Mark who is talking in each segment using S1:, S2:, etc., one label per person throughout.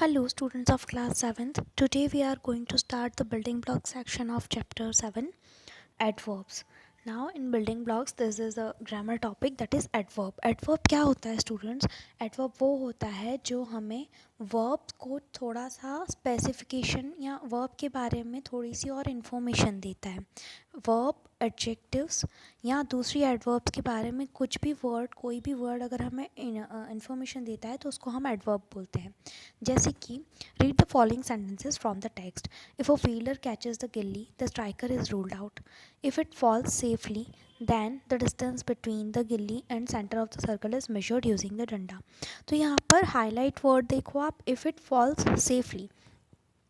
S1: Hello, students of class 7th. Today we are going to start the building block section of chapter 7, adverbs. Now in building blocks this is a grammar topic, that is adverb. Adverb क्या होता है students? Adverb वो होता है जो हमें verb को थोड़ा सा specification या verb के बारे में थोड़ी सी और information देता है. Verb, adjectives या दूसरी adverbs के बारे में कुछ भी word, कोई भी word अगर हमें information देता है तो उसको हम adverb बोलते हैं. जैसे कि read the following sentences from the text. If a fielder catches the gilly, the striker is ruled out. If it falls safely, then the distance between the gilly and center of the circle is measured using the डंडा. तो यहाँ पर highlight word देखो आप, if it falls safely.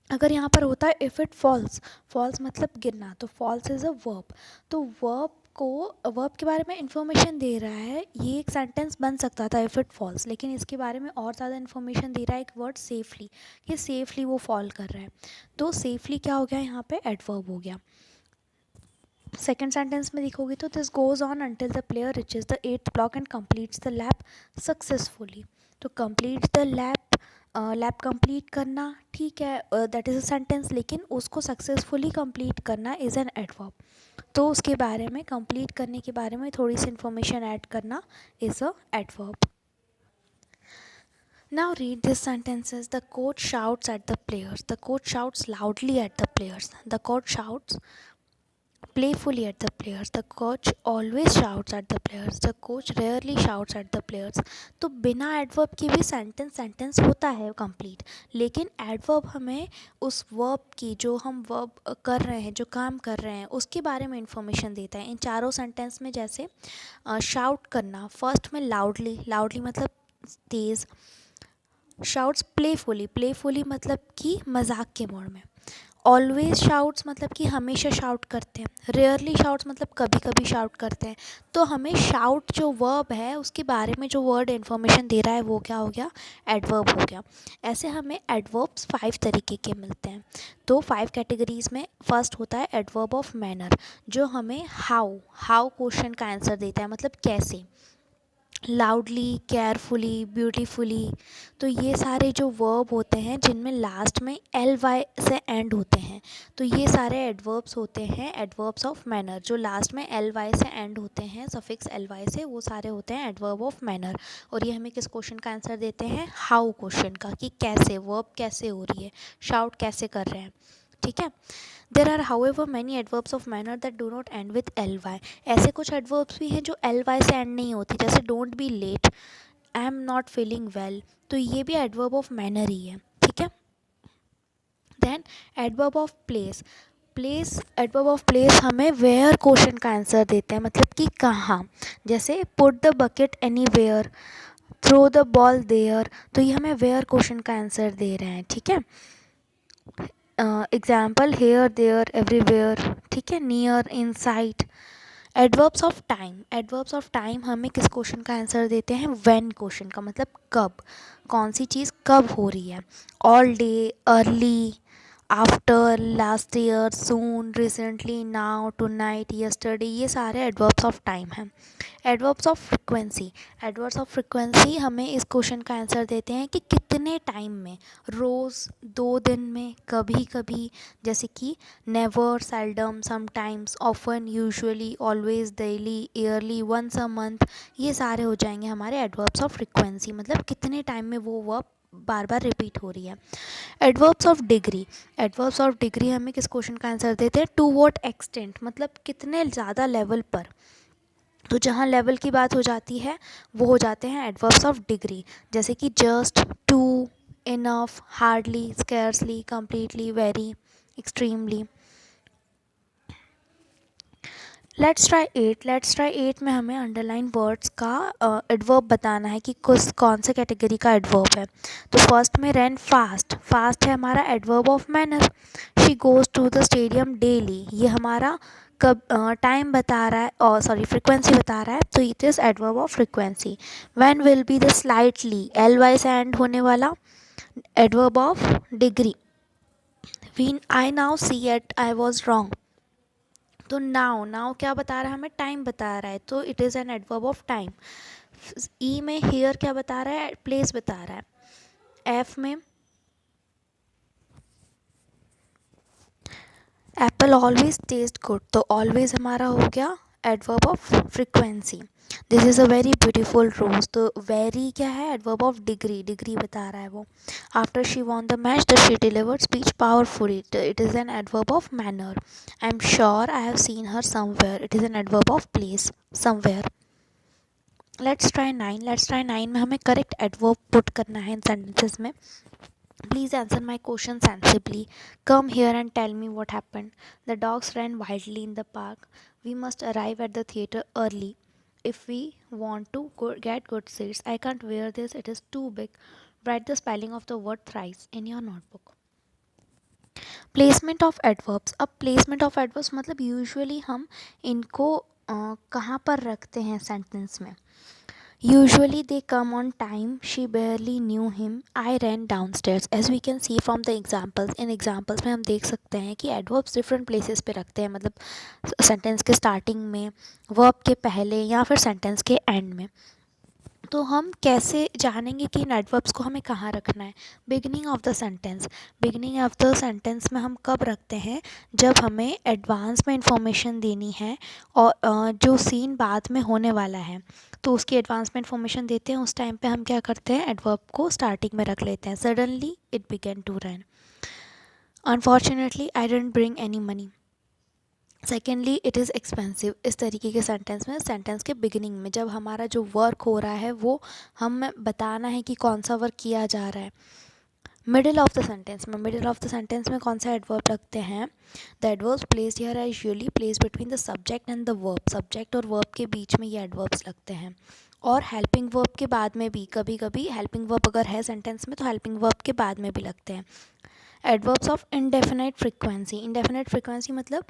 S1: अगर यहाँ पर होता है if it falls मतलब गिरना, तो falls is a verb. तो वर्ब के बारे में इंफॉर्मेशन दे रहा है. ये एक सेंटेंस बन सकता था इफ़ इट फॉल्स, लेकिन इसके बारे में और ज़्यादा इन्फॉर्मेशन दे रहा है एक वर्ड सेफली. ये सेफली वो फॉल कर रहा है, तो सेफली क्या हो गया यहाँ पे, एडवर्ब हो गया. सेकेंड सेंटेंस में देखोगे तो this goes on until the player reaches the 8th block and completes the lap successfully. तो complete the lap, lap complete करना, ठीक है, दैट इज़ अ सेंटेंस, लेकिन उसको सक्सेसफुली कंप्लीट करना इज़ एन एडवर्ब. तो उसके बारे में, कंप्लीट करने के बारे में थोड़ी सी इन्फॉर्मेशन ऐड करना is a adverb. Now read these sentences. The coach shouts at the players. The coach shouts loudly at the players. The coach shouts playfully at the players. The coach always shouts at the players. The coach rarely shouts at the players. तो बिना adverb के भी sentence होता है complete, लेकिन adverb हमें उस verb की, जो हम वर्ब कर रहे हैं, जो काम कर रहे हैं, उसके बारे में इंफॉर्मेशन देता है. इन चारों सेंटेंस में जैसे शाउट करना, फर्स्ट में लाउडली मतलब तेज़. शाउट्स प्लेफुली मतलब कि मजाक के मोड में. ऑलवेज शाउट्स मतलब कि हमेशा शाउट करते हैं. रेयरली शाउट्स मतलब कभी कभी शाउट करते हैं. तो हमें शाउट जो वर्ब है उसके बारे में जो वर्ड इन्फॉर्मेशन दे रहा है वो क्या हो गया, एडवर्ब हो गया. ऐसे हमें एडवर्ब्स 5 तरीके के मिलते हैं. तो 5 कैटेगरीज में फर्स्ट होता है एडवर्ब ऑफ मैनर, जो हमें हाउ क्वेश्चन का आंसर देता है, मतलब कैसे. Loudly, carefully, beautifully. तो ये सारे जो वर्ब होते हैं जिनमें लास्ट में एल वाई से एंड होते हैं, तो ये सारे एडवर्ब्स होते हैं एडवर्ब्स ऑफ मैनर. जो लास्ट में एल वाई से एंड होते हैं, सफिक्स एल वाई से, वो सारे होते हैं एडवर्ब ऑफ मैनर. और ये हमें किस क्वेश्चन का आंसर देते हैं, हाउ क्वेश्चन का, कि कैसे, वर्ब कैसे हो रही है, शाउट कैसे कर रहे हैं. ठीक है. There are however many adverbs of manner that do not end with ly. ऐसे कुछ adverbs भी हैं जो ly से end नहीं होती, जैसे don't be late, I am not feeling well. तो ये भी adverb of manner ही है. ठीक है. Then adverb of place adverb of place हमें वेयर क्वेश्चन का आंसर देते हैं, मतलब कि कहाँ. जैसे put the bucket anywhere, throw the ball there. तो ये हमें वेयर क्वेश्चन का आंसर दे रहे हैं. ठीक है. Example here there everywhere. ठीक है. Near, inside. Adverbs of time हमें किस क्वेश्चन का आंसर देते हैं, व्हेन क्वेश्चन का, मतलब कब, कौन सी चीज़ कब हो रही है. All day, early, after, last year, soon, recently, now, tonight, yesterday. ये सारे एडवर्ब्स ऑफ टाइम हैं. एडवर्ब्स ऑफ फ्रिक्वेंसी हमें इस क्वेश्चन का आंसर देते हैं कि कितने टाइम में, रोज़, 2 दिन में, कभी कभी. जैसे कि never, seldom, sometimes, often, usually, always, daily, yearly, once a month. ये सारे हो जाएंगे हमारे एडवर्ब्स ऑफ फ्रिक्वेंसी, मतलब कितने टाइम में वो वर्ब बार बार रिपीट हो रही है. एडवर्ब्स ऑफ डिग्री हमें किस क्वेश्चन का आंसर देते हैं, टू वॉट एक्सटेंट, मतलब कितने ज़्यादा लेवल पर. तो जहाँ लेवल की बात हो जाती है वो हो जाते हैं एडवर्ब्स ऑफ डिग्री. जैसे कि just, too, enough, hardly, scarcely, completely, very, extremely. Let's try at में हमें अंडरलाइन वर्ड्स का एडवर्ब बताना है कि कौन से कैटेगरी का एडवर्ब है. तो फर्स्ट में रन फास्ट है हमारा adverb of manner. She goes to the stadium daily, ये हमारा कब टाइम बता रहा है, और सॉरी फ्रिक्वेंसी बता रहा है, तो it is adverb of frequency. When will be the slightly, L Y से एंड होने वाला, adverb of degree. We I now see at I was wrong. तो नाउ क्या बता रहा है, हमें टाइम बता रहा है, तो it is an adverb of time. E में हेयर क्या बता रहा है, प्लेस बता रहा है. एफ में एप्पल ऑलवेज टेस्ट गुड, तो ऑलवेज हमारा हो गया adverb of frequency. This is a very beautiful rose, तो वेरी क्या है, एडवर्ब ऑफ डिग्री, डिग्री बता रहा है वो. After she won the match the she delivered speech powerfully, it is an adverb of manner. I am sure I have seen her somewhere, it is an adverb of place, somewhere. Let's try 9. Let's try 9 में हमें correct adverb put करना है इन sentences में. Please answer my question sensibly. Come here and tell me what happened. The dogs ran wildly in the park. We must arrive at the theatre early if we want to get good seats. I can't wear this, it is too big. Write the spelling of the word thrice in your notebook. Placement of adverbs. अब placement of adverbs मतलब usually हम इनको कहाँ पर रखते हैं sentence में. Usually they come on time. She barely knew him. I ran downstairs. As we can see from the examples, in examples में हम देख सकते हैं कि adverbs different places पे रखते हैं, मतलब sentence के starting में, verb के पहले या फिर sentence के end में. तो हम कैसे जानेंगे कि इन एडवर्ब्स को हमें कहाँ रखना है. Beginning of the sentence. Beginning of the sentence में हम कब रखते हैं, जब हमें एडवांस में इंफॉर्मेशन देनी है और जो सीन बाद में होने वाला है तो उसकी एडवांस में इंफॉर्मेशन देते हैं. उस टाइम पे हम क्या करते हैं, एडवर्ब को स्टार्टिंग में रख लेते हैं. Suddenly it began to run. Unfortunately I didn't bring any money. Secondly it is expensive. इस तरीके के सेंटेंस में, सेंटेंस के बिगिनिंग में जब हमारा जो वर्क हो रहा है वो हम बताना है कि कौन सा वर्क किया जा रहा है. मिडिल ऑफ द सेंटेंस में, मिडिल ऑफ द सेंटेंस में कौन सा एडवर्ब रखते हैं. The adverbs placed here are usually placed between the subject and the verb. Subject और वर्ब के बीच में ये एडवर्ब्स लगते हैं. और हेल्पिंग वर्ब के बाद में भी, कभी कभी हेल्पिंग वर्ब अगर है सेंटेंस में तो हेल्पिंग वर्ब के बाद में भी लगते हैं. Adverbs of indefinite frequency. Indefinite frequency मतलब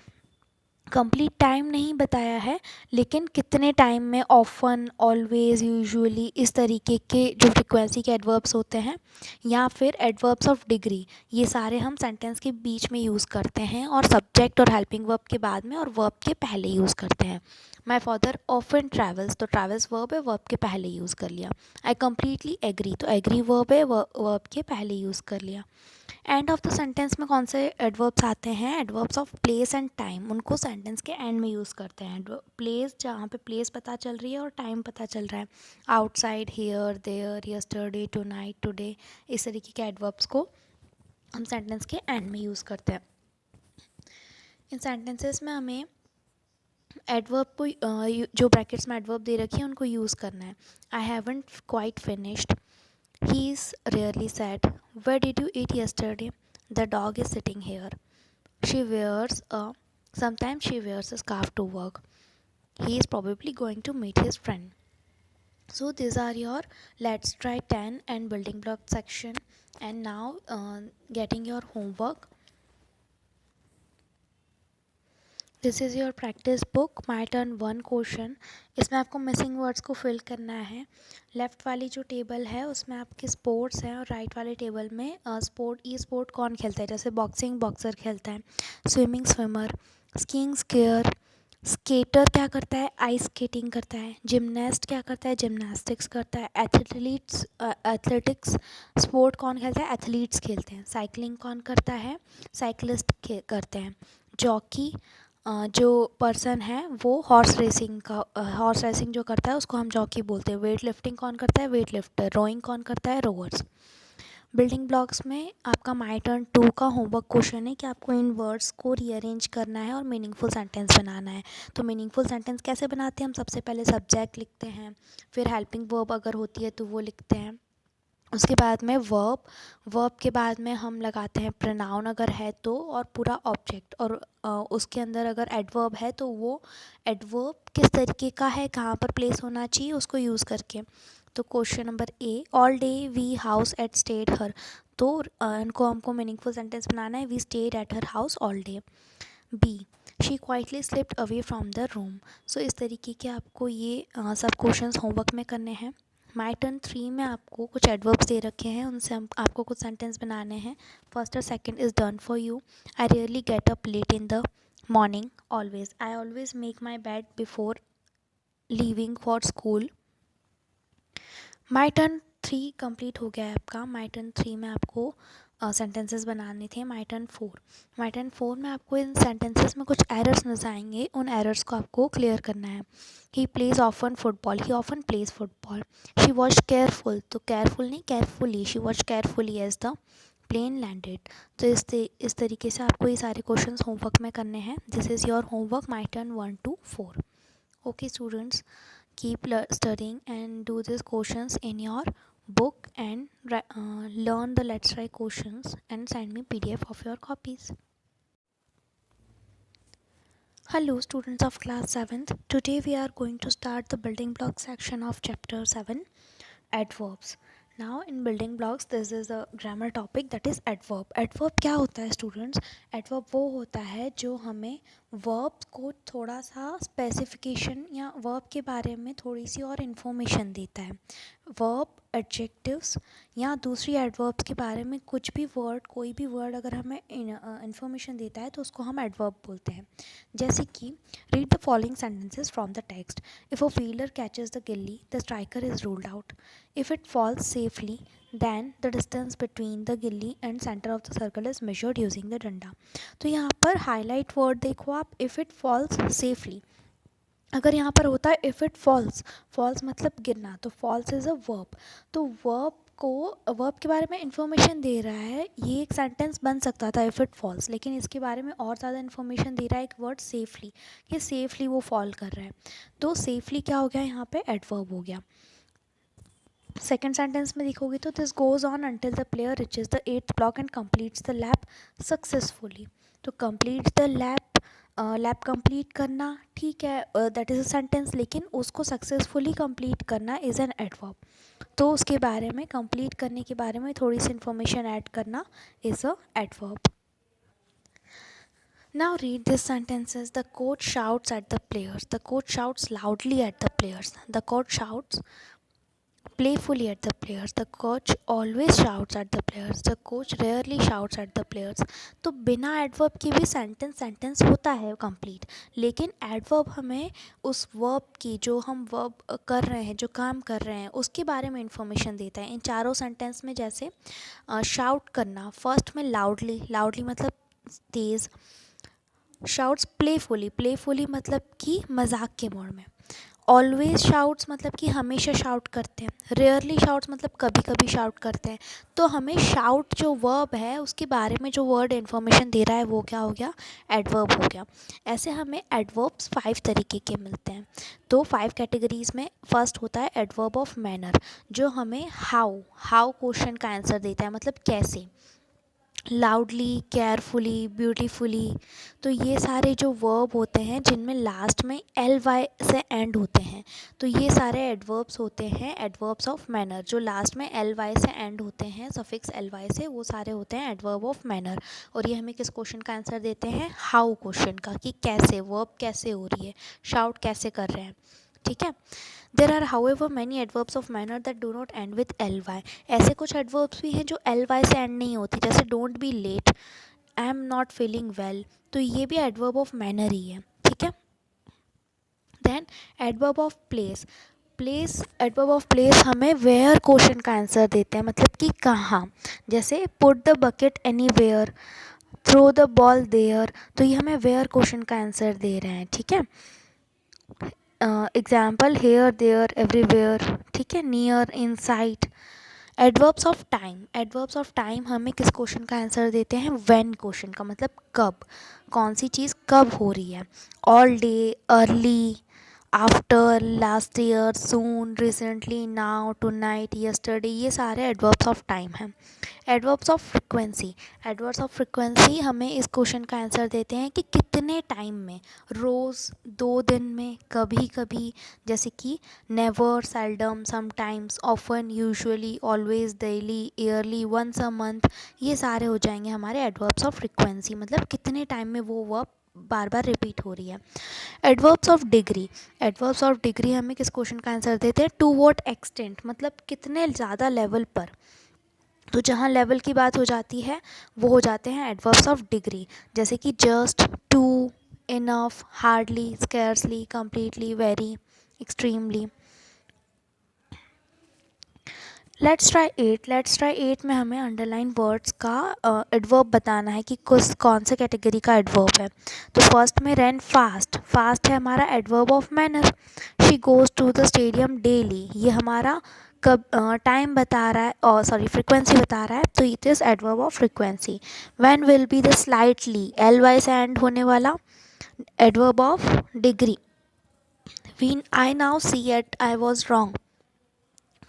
S1: कंप्लीट टाइम नहीं बताया है, लेकिन कितने टाइम में, ऑफन, ऑलवेज, यूजुअली, इस तरीके के जो फ्रिक्वेंसी के एडवर्ब्स होते हैं. या फिर एडवर्ब्स ऑफ डिग्री, ये सारे हम सेंटेंस के बीच में यूज़ करते हैं और सब्जेक्ट और हेल्पिंग वर्ब के बाद में और वर्ब के पहले यूज़ करते हैं. माई फादर ऑफन ट्रैवल्स, तो ट्रैवल्स वर्ब है, वर्ब के पहले यूज़ कर लिया. आई कम्प्लीटली एग्री, तो एग्री वर्ब है, वर्ब के पहले यूज़ कर लिया. एंड ऑफ द सेंटेंस में कौन से एडवर्ब्स आते हैं, adverbs of place and time. उनको सेंटेंस के एंड में यूज़ करते हैं. प्लेस, जहाँ पे प्लेस पता चल रही है और टाइम पता चल रहा है. Outside, here, there, yesterday, tonight, today, इस तरीके के एडवर्ब्स को हम सेंटेंस के एंड में यूज़ करते हैं. इन सेंटेंसेस में हमें एडवर्ब को जो ब्रैकेट्स में एडवर्ब दे रखी है उनको यूज़ करना है. I haven't quite finished. He is rarely sad. Where did you eat yesterday? The dog is sitting here. She wears a Sometimes she wears a scarf to work. He is probably going to meet his friend. So these are your let's try 10 and building block section. And now getting your homework. This is your practice book. My turn 1 question. इसमें आपको missing words को fill करना है. Left वाली जो table है उसमें आपके स्पोर्ट्स हैं और राइट वाले टेबल में स्पोर्ट कौन खेलता है, जैसे बॉक्सिंग बॉक्सर खेलता है, swimming swimmer, skiing skier, skater क्या करता है, आइस स्केटिंग करता है, जिमनास्ट क्या करता है, जिमनास्टिक्स करता है, एथलेटिक्स स्पोर्ट कौन खेलता है, एथलीट्स खेलते हैं, साइकिलिंग कौन करता है, साइकिलिस्ट करते हैं, जॉकी जो पर्सन है वो हॉर्स रेसिंग जो करता है उसको हम जॉकी बोलते हैं. वेट लिफ्टिंग कौन करता है, वेट लिफ्टर. रोइंग कौन करता है, रोवर्स. बिल्डिंग ब्लॉक्स में आपका माई टर्न 2 का होमवर्क क्वेश्चन है कि आपको इन वर्ड्स को रीअरेंज करना है और मीनिंगफुल सेंटेंस बनाना है. तो मीनिंगफुल सेंटेंस कैसे बनाते हैं, हम सबसे पहले सब्जेक्ट लिखते हैं, फिर हेल्पिंग वर्ब अगर होती है तो वो लिखते हैं, उसके बाद में वर्ब के बाद में हम लगाते हैं प्रोनाउन अगर है तो, और पूरा ऑब्जेक्ट, और उसके अंदर अगर एडवर्ब है तो वो एडवर्ब किस तरीके का है, कहाँ पर प्लेस होना चाहिए उसको यूज़ करके. तो question number A, all day we house at stayed her. तो इनको हमको मीनिंगफुल सेंटेंस बनाना है, we stayed at her house all day. B, she quietly slipped away from the room. So इस तरीके के आपको ये सब क्वेश्चंस होमवर्क में करने हैं. माई टर्न 3 में आपको कुछ एडवर्ब्स दे रखे हैं, उनसे हम आपको कुछ सेंटेंस बनाने हैं. फर्स्ट और second is done for you. I rarely get up late in the morning. Always. I always make my bed before leaving for school. My turn 3 complete हो गया है आपका. माई टर्न 3 में आपको सेंटेंसेस बनाने थे माई टर्न 4। माई टर्न 4 में आपको इन सेंटेंसेस में कुछ एरर्स नजर आएंगे, उन एरर्स को आपको क्लियर करना है। He plays often football, he often plays football. She was careful, तो केयरफुल नहीं carefully, she was carefully as the plane landed. तो इस तरीके से आपको ये सारे क्वेश्चंस होमवर्क में करने हैं। This is your homework my turn 1 to 4। Okay students, keep studying and do these questions in your book and learn the let's try questions and send me PDF of your copies. Hello students of class 7th. Today we are going to start the building block section of chapter 7, adverbs. Now in building blocks this is a grammar topic, that is adverb. Adverb क्या होता है students? adverb वो होता है जो हमें verb को थोड़ा सा स्पेसिफिकेशन या वर्ब के बारे में थोड़ी सी और इन्फॉर्मेशन देता है। वर्ब, एडजेक्टिव्स या दूसरी एडवर्ब्स के बारे में कुछ भी वर्ड, कोई भी वर्ड अगर हमें इन्फॉर्मेशन देता है तो उसको हम एडवर्ब बोलते हैं। जैसे कि read the following sentences from the text. If a fielder catches the gilli the striker is ruled out. If it falls safely then the distance between the गिल्ली and center of the circle is measured using the डंडा। तो यहाँ पर highlight word देखो आप, if it falls safely. अगर यहाँ पर होता है इफ़ इट फॉल्स, फॉल्स मतलब गिरना, तो फॉल्स इज़ अ वर्ब। तो वर्ब के बारे में इंफॉर्मेशन दे रहा है, ये एक सेंटेंस बन सकता था इफ़ इट फॉल्स, लेकिन इसके बारे में और ज़्यादा इन्फॉर्मेशन दे रहा है एक वर्ड सेफली, कि सेफली वो फॉल कर रहा है। तो सेफली क्या हो गया यहाँ पे? एडवर्ब हो गया। सेकेंड सेंटेंस में देखोगे तो this goes on until the player reaches the 8th block and completes the lap successfully. तो completes the lap, lap complete करना, ठीक है, दैट इज़ अ सेंटेंस, लेकिन उसको सक्सेसफुली कंप्लीट करना इज़ एन एडवर्ब। तो उसके बारे में, कंप्लीट करने के बारे में थोड़ी सी इन्फॉर्मेशन ऐड करना is a adverb. Now read these sentences. The coach shouts at the players. The coach shouts loudly at the players. The coach shouts playfully at the players. The coach always shouts at the players. The coach rarely shouts at the players. तो बिना adverb के भी sentence होता है complete, लेकिन adverb हमें उस verb की, जो हम वर्ब कर रहे हैं, जो काम कर रहे हैं, उसके बारे में इंफॉर्मेशन देता है। इन चारों सेंटेंस में जैसे शाउट करना, फर्स्ट में लाउडली, लाउडली मतलब तेज़। शाउट्स प्लेफुली, प्लेफुली मतलब कि मजाक के मोड में। ऑलवेज शाउट्स मतलब कि हमेशा शाउट करते हैं। रेयरली शाउट्स मतलब कभी कभी शाउट करते हैं। तो हमें शाउट जो वर्ब है उसके बारे में जो वर्ड इन्फॉर्मेशन दे रहा है वो क्या हो गया? एडवर्ब हो गया। ऐसे हमें एडवर्ब्स 5 तरीके के मिलते हैं। तो 5 कैटेगरीज में फर्स्ट होता है एडवर्ब ऑफ मैनर, जो हमें हाउ क्वेश्चन का आंसर देता है, मतलब कैसे। लाउडली, केयरफुली, ब्यूटीफुली, तो ये सारे जो वर्ब होते हैं जिनमें लास्ट में एल वाई से एंड होते हैं, तो ये सारे एडवर्ब्स होते हैं एडवर्ब्स ऑफ मैनर। जो लास्ट में एल वाई से एंड होते हैं, सफिक्स एल वाई से, वो सारे होते हैं एडवर्ब ऑफ मैनर। और ये हमें किस क्वेश्चन का आंसर देते हैं? हाउ क्वेश्चन का, कि कैसे, वर्ब कैसे हो रही है, शाउट कैसे कर रहे हैं, ठीक है। There are however many adverbs of manner that do not end with ly। ऐसे कुछ एडवर्ब्स भी हैं जो ly से एंड नहीं होती, जैसे don't be late, I am not feeling well, तो ये भी एडवर्ब ऑफ मैनर ही है, ठीक है। Then adverb of place. Adverb of place हमें वेयर क्वेश्चन का आंसर देते हैं, मतलब कि कहाँ। जैसे put the bucket anywhere, throw the ball there, तो ये हमें वेयर क्वेश्चन का आंसर दे रहे हैं, ठीक है। एग्जाम्पल हेयर, देयर, एवरीवेयर, ठीक है, near, inside. Adverbs of time हमें किस क्वेश्चन का आंसर देते हैं? व्हेन क्वेश्चन का, मतलब कब, कौन सी चीज़ कब हो रही है। All day, early, after, last year, soon, recently, now, tonight, yesterday, ये सारे एडवर्ब्स ऑफ टाइम हैं। एडवर्ब्स ऑफ फ्रिक्वेंसी हमें इस क्वेश्चन का आंसर देते हैं कि कितने टाइम में, रोज़, 2 दिन में, कभी कभी, जैसे कि never, seldom, sometimes, often, usually, always, daily, yearly, once a month, ये सारे हो जाएंगे हमारे एडवर्ब्स ऑफ फ्रिक्वेंसी, मतलब कितने टाइम में वो वर्ब बार बार रिपीट हो रही है। एडवर्ब्स ऑफ डिग्री हमें किस क्वेश्चन का आंसर देते हैं? टू व्हाट एक्सटेंट, मतलब कितने ज़्यादा लेवल पर। तो जहाँ लेवल की बात हो जाती है वो हो जाते हैं एडवर्ब्स ऑफ डिग्री, जैसे कि just, too, enough, hardly, scarcely, completely, very, extremely. Let's try 8 में हमें अंडरलाइन वर्ड्स का एडवर्ब बताना है कि कौन से कैटेगरी का एडवर्ब है। तो फर्स्ट में रन फास्ट, फास्ट है हमारा adverb of manner. She goes to the stadium daily, ये हमारा कब टाइम बता रहा है, और सॉरी फ्रिक्वेंसी बता रहा है, तो it is adverb of frequency. When will be the slightly, L Y से एंड होने वाला, adverb of degree. We I now see at I was wrong,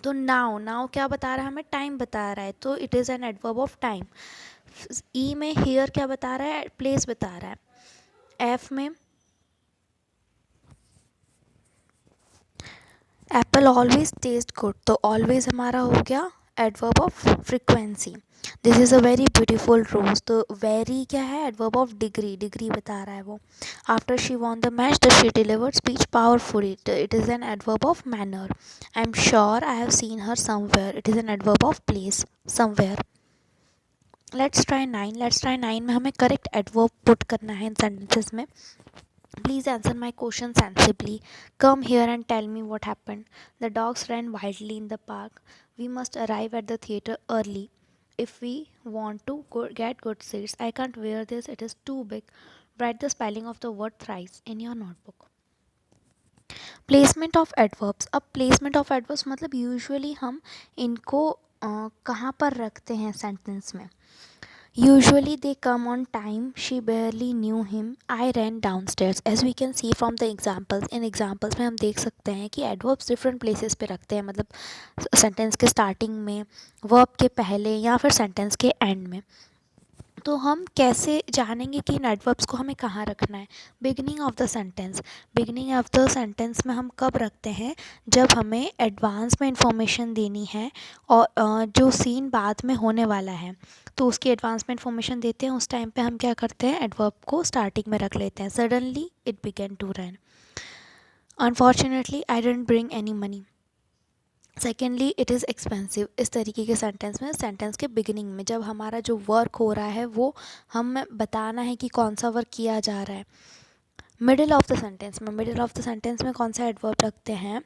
S1: तो नाउ, नाउ क्या बता रहा है हमें, टाइम बता रहा है, तो it is an adverb of time. E में हियर क्या बता रहा है, प्लेस बता रहा है। एफ में एप्पल ऑलवेज टेस्ट गुड, तो ऑलवेज हमारा हो गया adverb of frequency. This is a very beautiful rose, तो वेरी क्या है, एडवर्ब ऑफ डिग्री, डिग्री बता रहा है वो। After she won the match the she delivered speech powerfully, it is an adverb of manner. I am sure I have seen her somewhere, it is an adverb of place, somewhere. Let's try 9 में हमें correct adverb put करना है इन sentences में। Please answer my question sensibly. Come here and tell me what happened. The dogs ran wildly in the park. We must arrive at the theatre early if we want to get good seats. I can't wear this, it is too big. Write the spelling of the word thrice in your notebook. Placement of adverbs. अब placement of adverbs मतलब usually हम इनको कहाँ पर रखते हैं sentence में। Usually they come on time. She barely knew him. I ran downstairs. As we can see from the examples, in examples में हम देख सकते हैं कि adverbs different places पे रखते हैं, मतलब sentence के starting में, verb के पहले, या फिर sentence के end में। तो हम कैसे जानेंगे कि इन एडवर्ब्स को हमें कहाँ रखना है। Beginning of the sentence, beginning of the sentence में हम कब रखते हैं, जब हमें एडवांस में इंफॉर्मेशन देनी है और जो सीन बाद में होने वाला है तो उसकी एडवांस में इंफॉर्मेशन देते हैं। उस टाइम पे हम क्या करते हैं, एडवर्ब को स्टार्टिंग में रख लेते हैं। Suddenly it began to run, unfortunately I didn't bring any money, secondly it is expensive. इस तरीके के सेंटेंस में, सेंटेंस के बिगिनिंग में जब हमारा जो वर्क हो रहा है वो हमें बताना है कि कौन सा वर्क किया जा रहा है। मिडिल ऑफ द सेंटेंस में, मिडिल ऑफ द सेंटेंस में कौन सा एडवर्ब रखते हैं,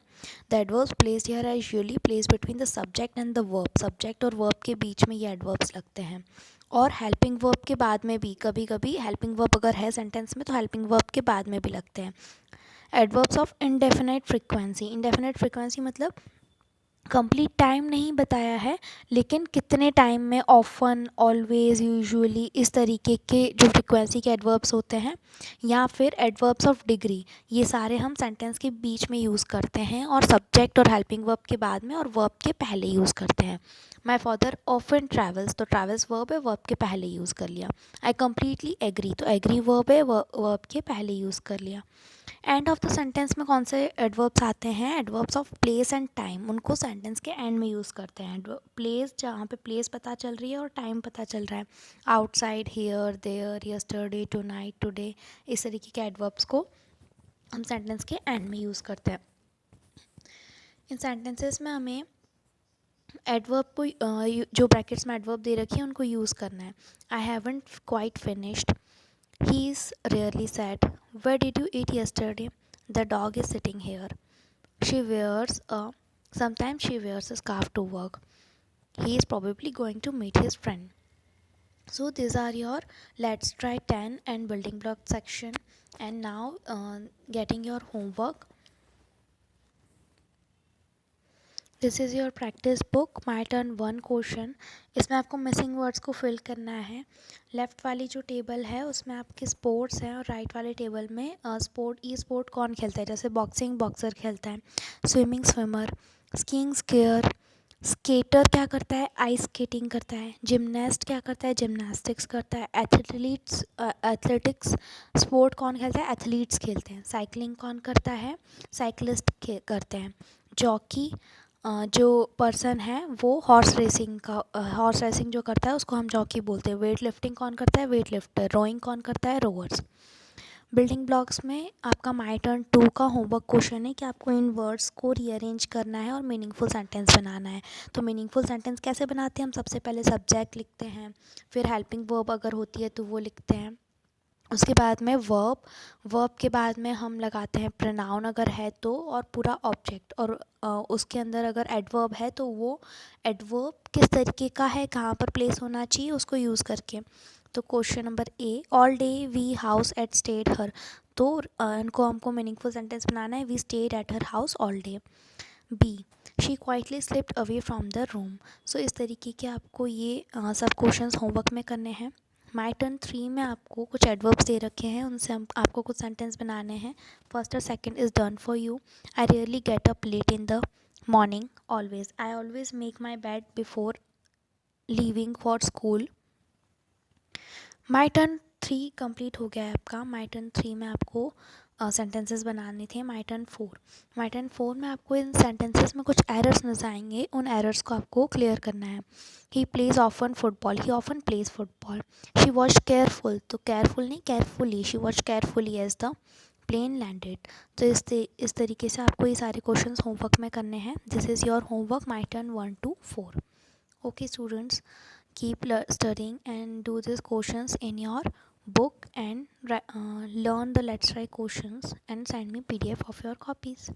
S1: the adverbs placed here are usually placed between the subject and the verb, subject और वर्ब के बीच में ये एडवर्ब्स लगते हैं। और हेल्पिंग वर्ब के बाद में भी, कभी कभी हेल्पिंग वर्ब अगर है सेंटेंस में तो हेल्पिंग वर्ब के बाद में भी लगते हैं। Adverbs of indefinite frequency, indefinite frequency मतलब कंप्लीट टाइम नहीं बताया है, लेकिन कितने टाइम में, ऑफन, ऑलवेज, यूजुअली, इस तरीके के जो फ्रिक्वेंसी के एडवर्ब्स होते हैं, या फिर एडवर्ब्स ऑफ डिग्री, ये सारे हम सेंटेंस के बीच में यूज़ करते हैं और सब्जेक्ट और हेल्पिंग वर्ब के बाद में और वर्ब के पहले यूज़ करते हैं। माई फादर ऑफन ट्रैवल्स, तो ट्रैवल्स वर्ब है, वर्ब के पहले यूज़ कर लिया। आई कम्प्लीटली एग्री, तो एग्री वर्ब है, वर्ब के पहले यूज़ कर लिया। एंड ऑफ द सेंटेंस में कौन से एडवर्ब्स आते हैं, adverbs of place and time, उनको सेंटेंस के एंड में यूज़ करते हैं। प्लेस, जहाँ पे प्लेस पता चल रही है और टाइम पता चल रहा है, outside, here, there, yesterday, tonight, today, इस तरीके के एडवर्ब्स को हम सेंटेंस के एंड में यूज़ करते हैं। इन सेंटेंसेस में हमें एडवर्ब को जो ब्रैकेट्स में एडवर्ब दे रखी है उनको यूज़ करना है। I haven't quite finished, he is rarely sad. Where did you eat yesterday? The dog is sitting here. She wears a sometimes she wears a scarf to work. He is probably going to meet his friend. So these are your let's try 10 and building block section. And now getting your homework. This is your practice book, my turn 1 question. इसमें आपको missing words को fill करना है। Left वाली जो table है उसमें आपके स्पोर्ट्स हैं और राइट वाले टेबल में स्पोर्ट कौन खेलता है, जैसे बॉक्सिंग बॉक्सर खेलता है, swimming swimmer, skiing skier, skater क्या करता है, आइस स्केटिंग करता है, जिमनास्ट क्या करता है, जिमनास्टिक्स करता है, एथलेटिक्स स्पोर्ट कौन खेलता है, एथलीट्स खेलते हैं, साइकिलिंग कौन करता है, साइकिलिस्ट करते हैं, जॉकी जो पर्सन है वो हॉर्स रेसिंग जो करता है उसको हम जॉकी बोलते हैं। वेट लिफ्टिंग कौन करता है, वेट लिफ्टर, रोइंग कौन करता है, रोवर्स। बिल्डिंग ब्लॉक्स में आपका माई टर्न 2 का होमवर्क क्वेश्चन है कि आपको इन वर्ड्स को रीअरेंज करना है और मीनिंगफुल सेंटेंस बनाना है। तो मीनिंगफुल सेंटेंस कैसे बनाते हैं, हम सबसे पहले सब्जेक्ट लिखते हैं, फिर हेल्पिंग वर्ब अगर होती है तो वो लिखते हैं, उसके बाद में वर्ब के बाद में हम लगाते हैं प्रोनाउन अगर है तो, और पूरा ऑब्जेक्ट, और उसके अंदर अगर एडवर्ब है तो वो एडवर्ब किस तरीके का है, कहाँ पर प्लेस होना चाहिए उसको यूज़ करके। तो question number A, all day we house at stayed her, तो इनको हमको मीनिंगफुल सेंटेंस बनाना है, we stayed at her house all day. B, she quietly slipped away from the room. So इस तरीके के आपको ये सब क्वेश्चंस होमवर्क में करने हैं। माई टर्न 3 में आपको कुछ एडवर्ब्स दे रखे हैं, उनसे हम आपको कुछ सेंटेंस बनाने हैं। फर्स्ट और second is done for you. I rarely get up late in the morning always, I always make my bed before leaving for school. My turn 3 complete हो गया है आपका। माई टर्न 3 में आपको सेंटेंसेस बनाने थे। माई टर्न 4 में आपको इन सेंटेंसेस में कुछ एरर्स नजर आएंगे, उन एरर्स को आपको क्लियर करना है। He plays often football, he often plays football. She watch careful, तो केयरफुल नहीं carefully, she watch carefully as the plane landed. तो इस तरीके से आपको ये सारे क्वेश्चंस होमवर्क में करने हैं। This is your homework, my turn 1 to 4। Okay students, keep studying and do these questions in your book, and learn the let's try questions and send me PDF of your copies.